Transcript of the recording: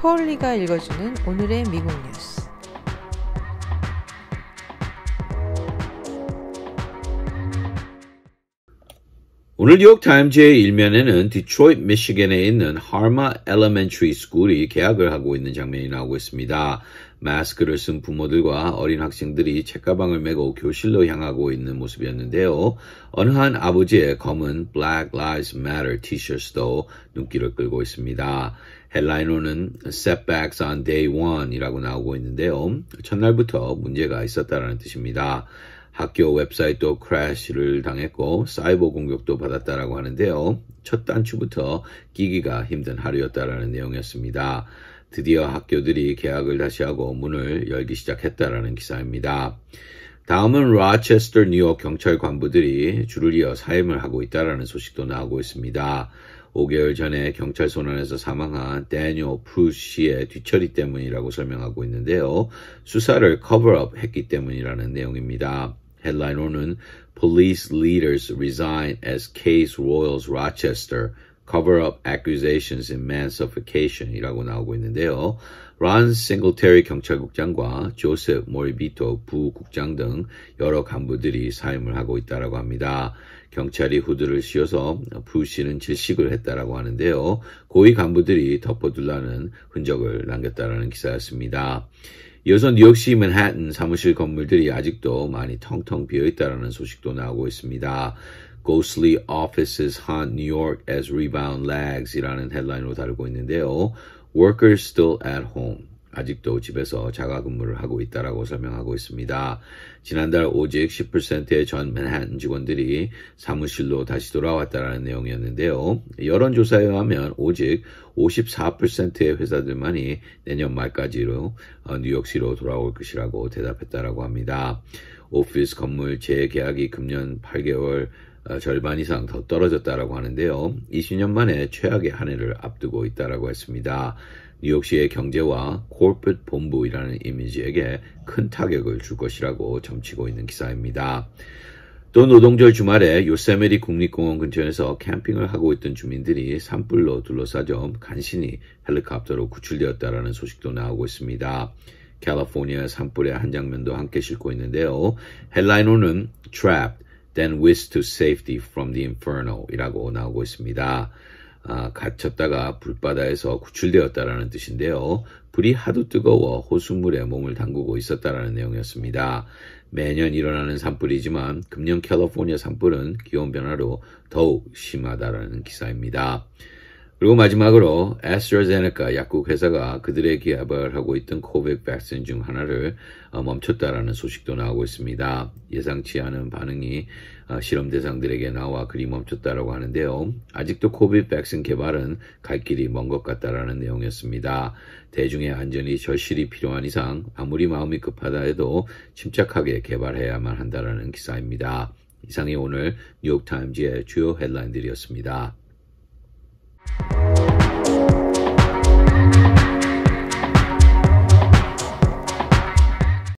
폴리가 읽어주는 오늘의 미국 뉴스. 오늘 뉴욕타임즈의 일면에는 디트로이트, 미시건에 있는 하마 엘리멘터리 스쿨이 개학을 하고 있는 장면이 나오고 있습니다. 마스크를 쓴 부모들과 어린 학생들이 책가방을 메고 교실로 향하고 있는 모습이었는데요. 어느 한 아버지의 검은 Black Lives Matter 티셔츠도 눈길을 끌고 있습니다. 헬라인어는 Setbacks on Day 1이라고 나오고 있는데요. 첫날부터 문제가 있었다는 뜻입니다. 학교 웹사이트도 크래시를 당했고 사이버 공격도 받았다라고 하는데요. 첫 단추부터 끼기가 힘든 하루였다라는 내용이었습니다. 드디어 학교들이 개학을 다시 하고 문을 열기 시작했다라는 기사입니다. 다음은 로체스터 뉴욕 경찰 관부들이 줄을 이어 사임을 하고 있다라는 소식도 나오고 있습니다. 5개월 전에 경찰 손안에서 사망한 데니얼 프루스 씨의 뒤처리 때문이라고 설명하고 있는데요. 수사를 커버업 했기 때문이라는 내용입니다. 헤드라인으로는 Police leaders resign as case roils Rochester. Cover up accusations in man suffocation 이라고 나오고 있는데요. 론 싱글테리 경찰국장과 조셉 모리비토 부국장 등 여러 간부들이 사임을 하고 있다고 합니다. 경찰이 후드를 씌워서 프루스 씨는 질식을 했다고 하는데요. 고위 간부들이 덮어둘라는 흔적을 남겼다는 기사였습니다. 이어서 뉴욕시 맨해튼 사무실 건물들이 아직도 많이 텅텅 비어있다는 소식도 나오고 있습니다. Ghostly offices haunt New York as rebound lags 이라는 헤드라인으로 다루고 있는데요. Workers still at home. 아직도 집에서 자가근무를 하고 있다라고 설명하고 있습니다. 지난달 오직 10%의 전 맨해튼 직원들이 사무실로 다시 돌아왔다는 내용이었는데요. 여론조사에 의하면 오직 54%의 회사들만이 내년 말까지로 뉴욕시로 돌아올 것이라고 대답했다라고 합니다. 오피스 건물 재계약이 금년 8개월 절반 이상 더 떨어졌다라고 하는데요. 20년 만에 최악의 한 해를 앞두고 있다라고 했습니다. 뉴욕시의 경제와 corporate 본부이라는 이미지에게 큰 타격을 줄 것이라고 점치고 있는 기사입니다. 또 노동절 주말에 요세미티 국립공원 근처에서 캠핑을 하고 있던 주민들이 산불로 둘러싸져 간신히 헬리콥터로 구출되었다는 소식도 나오고 있습니다. 캘리포니아 산불의 한 장면도 함께 싣고 있는데요. 헬라인어는 Trapped, then whisked to safety from the inferno 이라고 나오고 있습니다. 갇혔다가 불바다에서 구출되었다라는 뜻인데요. 불이 하도 뜨거워 호수물에 몸을 담그고 있었다라는 내용이었습니다. 매년 일어나는 산불이지만 금년 캘리포니아 산불은 기온 변화로 더욱 심하다라는 기사입니다. 그리고 마지막으로 AstraZeneca 약국 회사가 그들의 개발하고 있던 코빅 백신 중 하나를 멈췄다라는 소식도 나오고 있습니다. 예상치 않은 반응이 실험 대상들에게 나와 그리 멈췄다라고 하는데요. 아직도 코빅 백신 개발은 갈 길이 먼 것 같다라는 내용이었습니다. 대중의 안전이 절실히 필요한 이상 아무리 마음이 급하다 해도 침착하게 개발해야만 한다라는 기사입니다. 이상이 오늘 뉴욕타임즈의 주요 헤드라인들이었습니다.